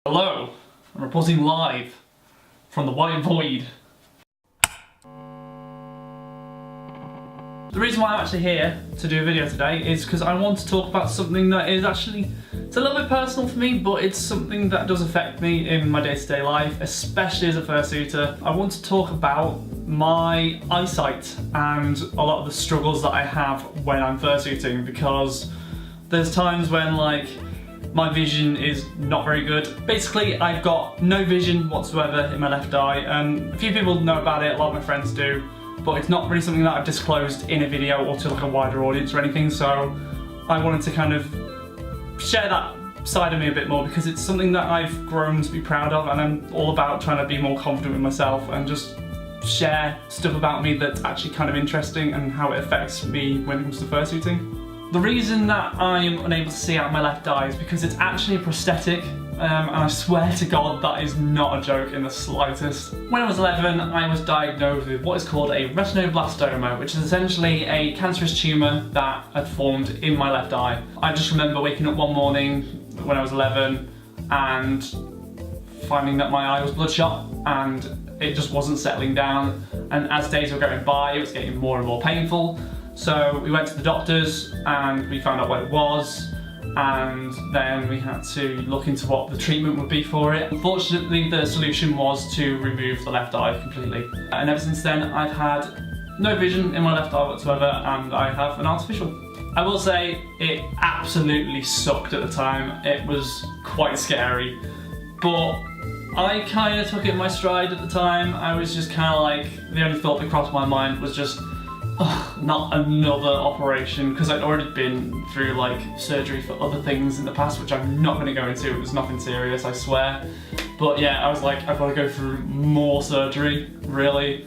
Hello, I'm reporting live from the White Void. The reason why I'm actually here to do a video today is because I want to talk about something that is actually, it's a little bit personal for me, but it's something that does affect me in my day-to-day life, especially as a fursuiter. I want to talk about my eyesight and a lot of the struggles that I have when I'm fursuiting, because there's times when my vision is not very good. Basically, I've got no vision whatsoever in my left eye, and a few people know about it, a lot of my friends do, but it's not really something that I've disclosed in a video or to a wider audience or anything, so I wanted to kind of share that side of me a bit more, because it's something that I've grown to be proud of, and I'm all about trying to be more confident with myself and just share stuff about me that's actually kind of interesting and how it affects me when it comes to fursuiting. The reason that I'm unable to see out my left eye is because it's actually a prosthetic, and I swear to God that is not a joke in the slightest. When I was 11, I was diagnosed with what is called a retinoblastoma, which is essentially a cancerous tumour that had formed in my left eye. I just remember waking up one morning when I was 11 and finding that my eye was bloodshot and it just wasn't settling down, and as days were going by it was getting more and more painful. So we went to the doctors and we found out what it was, and then we had to look into what the treatment would be for it. Unfortunately, the solution was to remove the left eye completely. And ever since then, I've had no vision in my left eye whatsoever, and I have an artificial. I will say it absolutely sucked at the time. It was quite scary, but I kind of took it in my stride at the time. I was just kind of like, the only thought that crossed my mind was just, not another operation, because I'd already been through surgery for other things in the past, which I'm not going to go into. It was nothing serious, I swear. But yeah, I was like, I've got to go through more surgery, really.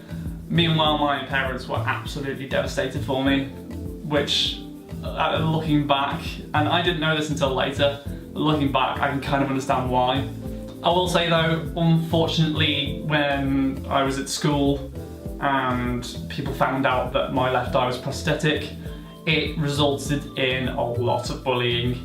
Meanwhile, my parents were absolutely devastated for me, which, looking back, and I didn't know this until later, but looking back, I can kind of understand why. I will say though, unfortunately, when I was at school, and people found out that my left eye was prosthetic, it resulted in a lot of bullying.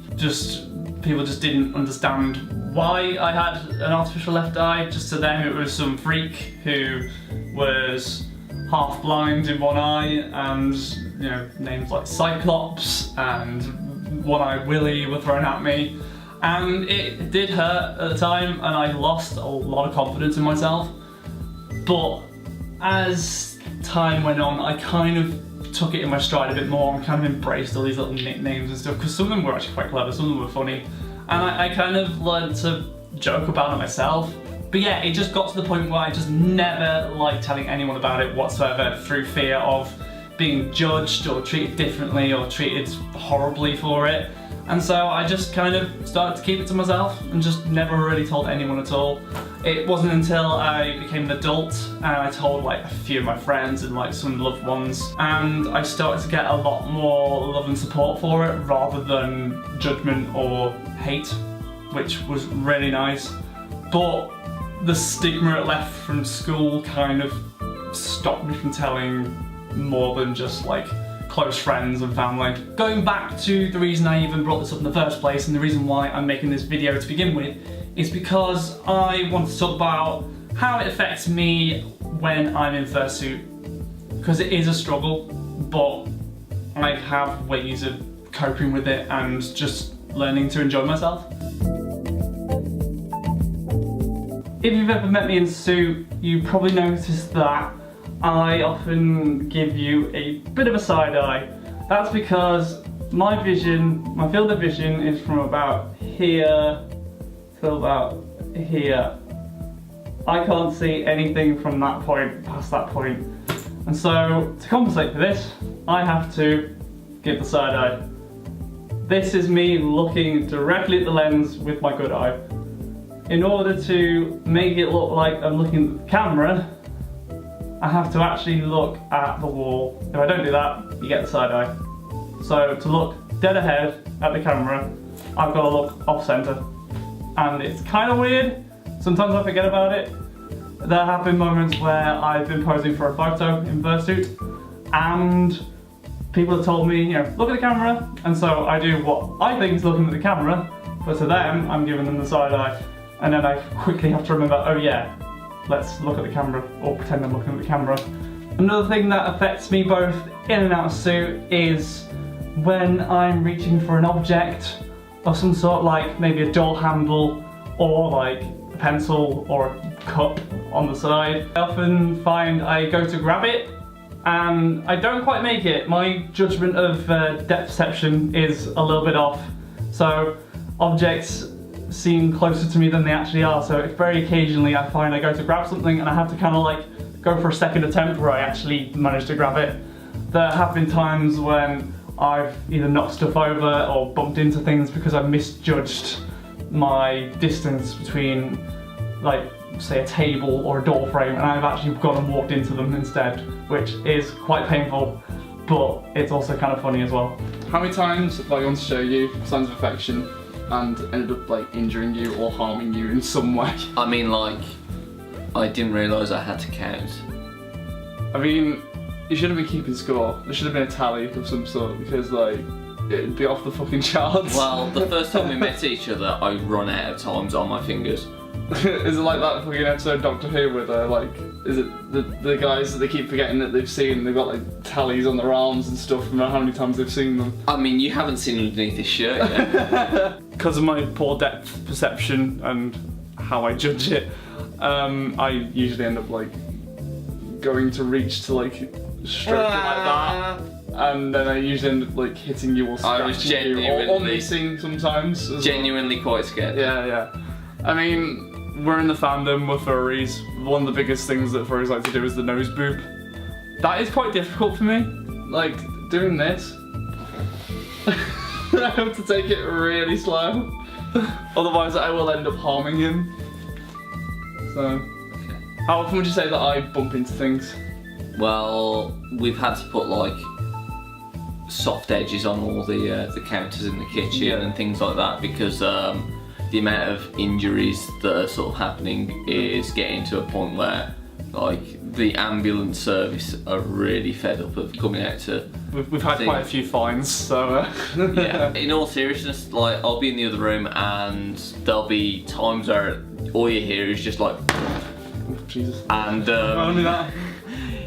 People just didn't understand why I had an artificial left eye. Just to them it was some freak who was half blind in one eye, and names like Cyclops and One-Eyed Willy were thrown at me, and it did hurt at the time, and I lost a lot of confidence in myself. But as time went on, I kind of took it in my stride a bit more and kind of embraced all these little nicknames and stuff, because some of them were actually quite clever, some of them were funny, and I kind of learned to joke about it myself. But yeah, it just got to the point where I just never liked telling anyone about it whatsoever, through fear of being judged or treated differently or treated horribly for it. And so I just kind of started to keep it to myself and just never really told anyone at all. It wasn't until I became an adult and I told a few of my friends and some loved ones, and I started to get a lot more love and support for it rather than judgment or hate, which was really nice. But the stigma it left from school kind of stopped me from telling more than just close friends and family. Going back to the reason I even brought this up in the first place, and the reason why I'm making this video to begin with, is because I want to talk about how it affects me when I'm in fursuit. Because it is a struggle, but I have ways of coping with it and just learning to enjoy myself. If you've ever met me in suit, you probably noticed that I often give you a bit of a side eye. That's because my field of vision is from about here to about here. I can't see anything from that point past that point. And so to compensate for this, I have to give the side eye. This is me looking directly at the lens with my good eye. In order to make it look like I'm looking at the camera, I have to actually look at the wall. If I don't do that, you get the side eye. So to look dead ahead at the camera, I've got to look off center. And it's kind of weird. Sometimes I forget about it. There have been moments where I've been posing for a photo in fursuit, and people have told me, look at the camera. And so I do what I think is looking at the camera, but to them, I'm giving them the side eye. and then I quickly have to remember, oh yeah, let's look at the camera, or pretend I'm looking at the camera. Another thing that affects me both in and out of suit is when I'm reaching for an object of some sort, like maybe a door handle or like a pencil or a cup on the side. I often find I go to grab it and I don't quite make it. My judgment of depth perception is a little bit off, so objects seem closer to me than they actually are, so very occasionally I find I go to grab something and I have to kind of like go for a second attempt where I actually manage to grab it. There have been times when I've either knocked stuff over or bumped into things because I misjudged my distance between, like, say a table or a door frame, and I've actually gone and walked into them instead, which is quite painful, but it's also kind of funny as well. How many times have I gone to show you signs of affection and ended up like injuring you or harming you in some way? I mean, like, I didn't realise I had to count. I mean, you should have been keeping score. There should have been a tally of some sort, because like, it'd be off the fucking charts. Well, the first time we met each other, I run out of times on my fingers. Is it like that fucking episode of Doctor Who where they're like, is it the guys that they keep forgetting that they've seen, they've got like tallies on their arms and stuff from how many times they've seen them? I mean, you haven't seen underneath this shirt yet. Because of my poor depth perception and how I judge it, I usually end up like going to reach to like stroke it like that, and then I usually end up like hitting you or scratching you, or missing sometimes. Genuinely quite scared. Yeah. I mean, we're in the fandom, we're furries. One of the biggest things that furries like to do is the nose boop. That is quite difficult for me. Like, doing this, I have to take it really slow. Otherwise I will end up harming him. So, how often would you say that I bump into things? Well, we've had to put like soft edges on all the counters in the kitchen and things like that, because the amount of injuries that are sort of happening is getting to a point where like the ambulance service are really fed up of coming out to. We've had quite a few fines, so. Yeah. In all seriousness, like I'll be in the other room and there'll be times where all you hear is just like. Jesus. And only that.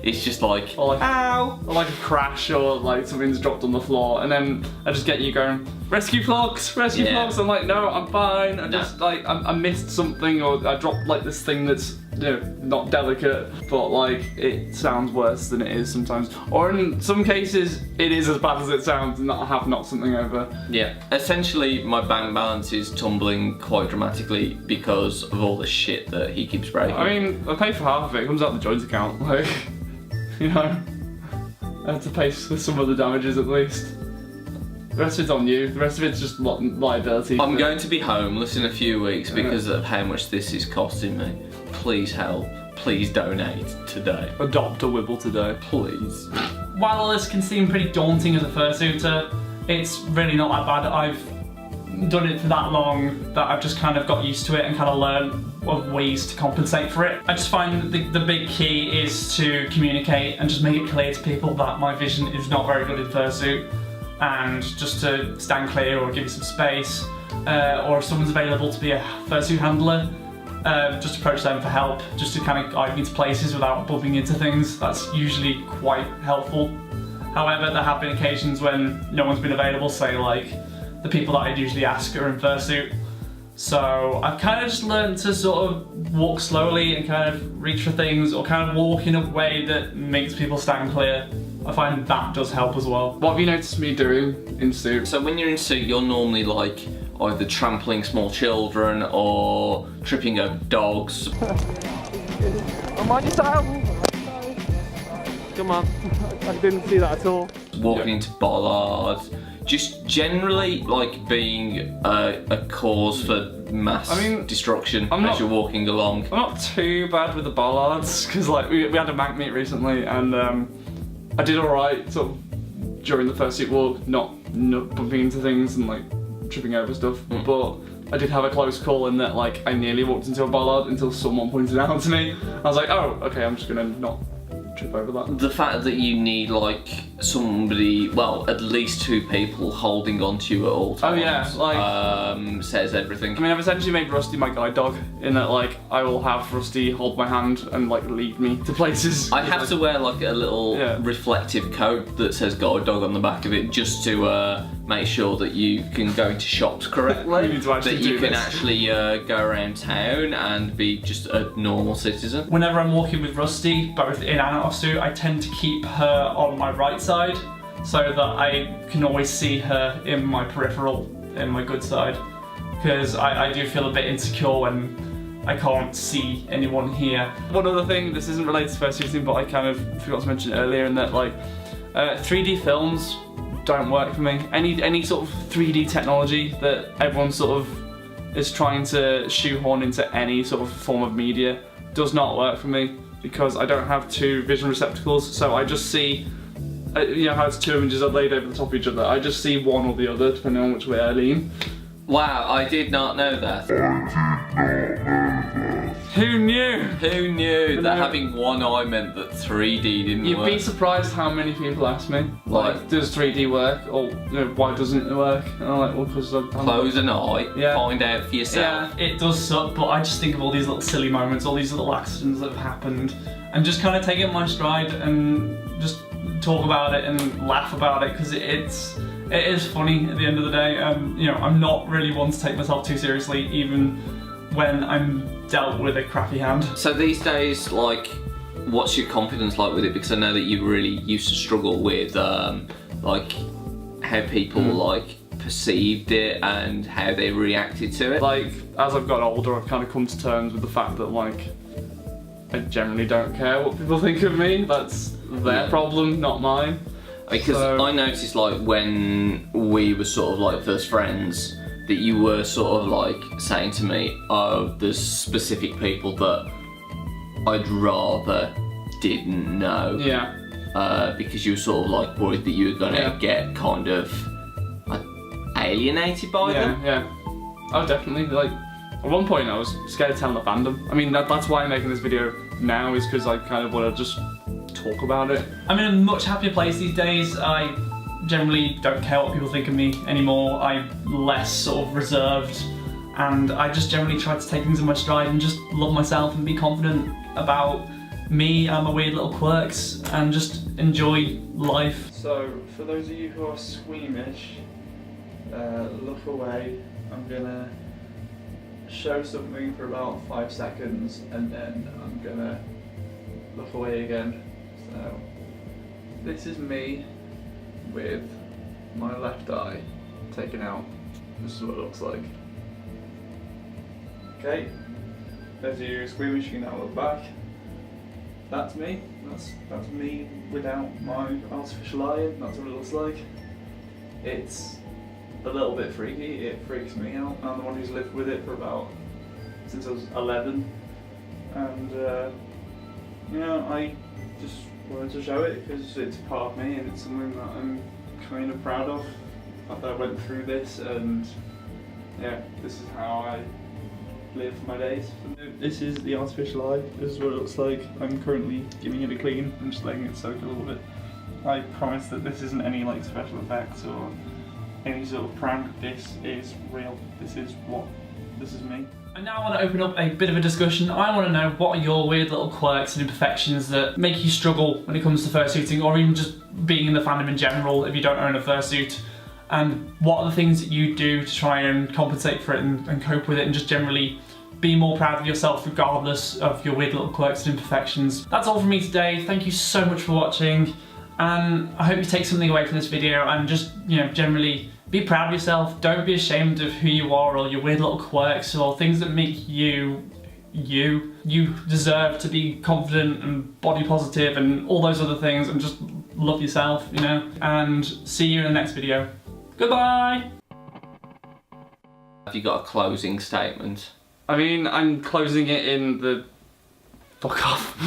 It's just like, or like, ow, or like a crash, or like something's dropped on the floor, and then I just get you going, rescue Flux, rescue Flux. I'm like, no, I'm fine. Just like I missed something, or I dropped like this thing that's, you know, not delicate, but like it sounds worse than it is sometimes. Or in some cases, it is as bad as it sounds, and I have knocked something over. Yeah, essentially my bank balance is tumbling quite dramatically because of all the shit that he keeps breaking. I mean, I pay for half of it. It comes out of the joint account, like. You know, I have to pay for some of the damages at least. The rest of it's on you. The rest of it's just liability. I'm going to be homeless in a few weeks because of how much this is costing me. Please help. Please donate today. Adopt a Wibble today. Please. While all this can seem pretty daunting as a fursuiter, it's really not that bad. I've done it for that long that I've just kind of got used to it and kind of learned of ways to compensate for it. I just find the big key is to communicate and just make it clear to people that my vision is not very good in fursuit, and just to stand clear or give you some space, or if someone's available to be a fursuit handler, just approach them for help, just to kind of guide me to places without bumping into things. That's usually quite helpful. However, there have been occasions when no one's been available, say like the people that I'd usually ask are in fursuit. So I've kind of just learned to sort of walk slowly and kind of reach for things, or kind of walk in a way that makes people stand clear. I find that does help as well. What have you noticed me doing in suit? So when you're in suit, you're normally like either trampling small children or tripping over dogs. I'm on your tail! Come on. I didn't see that at all. Walking into bollards. Just generally like being a cause for mass destruction as you're walking along. I'm not too bad with the bollards, because like we had a Mac meet recently, and I did alright sort of during the fursuit walk, not bumping into things and like tripping over stuff, but I did have a close call in that like I nearly walked into a bollard until someone pointed it out to me. I was like, oh, okay, I'm just gonna not trip over that. The fact that you need like somebody, well, at least two people holding on to you at all times. Oh yeah, like says everything. I mean, I've essentially made Rusty my guide dog, in that like I will have Rusty hold my hand and like lead me to places. I have to wear like a little reflective coat that says guide dog on the back of it, just to make sure that you can go into shops correctly. We need to actually that you can actually go around town and be just a normal citizen. Whenever I'm walking with Rusty, both in and out of suit, I tend to keep her on my right side so that I can always see her in my peripheral, in my good side. Because I do feel a bit insecure when I can't see anyone here. One other thing, this isn't related to fursuiting, but I kind of forgot to mention earlier, in that like 3D films don't work for me. Any sort of 3D technology that everyone sort of is trying to shoehorn into any sort of form of media does not work for me, because I don't have two vision receptacles, so I just see, you know how it's two images are laid over the top of each other, I just see one or the other depending on which way I lean. Wow, I did not know that. Who knew? Who knew that having one eye meant that 3D didn't You'd work? be surprised how many people ask me, like, does 3D work? Or, you know, why doesn't it work? And I'm like, well, because I'm... Close an eye, find out for yourself. Yeah, it does suck, but I just think of all these little silly moments, all these little accidents that have happened, and just kind of take it in my stride and just talk about it and laugh about it, because it is funny at the end of the day. You know, I'm not really one to take myself too seriously, even when I'm dealt with a crappy hand. So these days, like, what's your confidence like with it? Because I know that you really used to struggle with, like, how people like perceived it and how they reacted to it. Like, as I've got older, I've kind of come to terms with the fact that, like, I generally don't care what people think of me. That's their problem, not mine. Because I noticed, like, when we were sort of like first friends, that you were sort of like saying to me, oh, there's specific people that I'd rather didn't know. Yeah. Because you were sort of like worried that you were gonna get kind of like alienated by them. Yeah. Oh, definitely. Like, at one point I was scared of telling the fandom. I mean, that's why I'm making this video now, is because I kind of want to just talk about it. I'm in a much happier place these days. I generally don't care what people think of me anymore. I'm less sort of reserved, and I just generally try to take things in my stride and just love myself and be confident about me and my weird little quirks and just enjoy life. So, for those of you who are squeamish, look away. I'm gonna show something for about 5 seconds and then I'm gonna look away again. So, this is me with my left eye taken out. This is what it looks like. Okay, as you squeamish, you can now look back. That's me. That's me without my artificial eye in. That's what it looks like. It's a little bit freaky. It freaks me out. I'm the one who's lived with it for since I was 11, and you know, I just wanted to show it because it's part of me and it's something that I'm kind of proud of. That I went through this, and yeah, this is how I live my days. This is the artificial eye. This is what it looks like. I'm currently giving it a clean. I'm just letting it soak a little bit. I promise that this isn't any like special effects or any sort of prank. This is real. This is me. And now I want to open up a bit of a discussion. I want to know, what are your weird little quirks and imperfections that make you struggle when it comes to fursuiting, or even just being in the fandom in general if you don't own a fursuit? And what are the things that you do to try and compensate for it and cope with it, and just generally be more proud of yourself regardless of your weird little quirks and imperfections? That's all from me today. Thank you so much for watching, and I hope you take something away from this video and just, you know, generally be proud of yourself. Don't be ashamed of who you are or your weird little quirks or things that make you you. You deserve to be confident and body positive and all those other things, and just love yourself, you know? And see you in the next video. Goodbye! Have you got a closing statement? I mean, I'm closing it in the... Fuck off.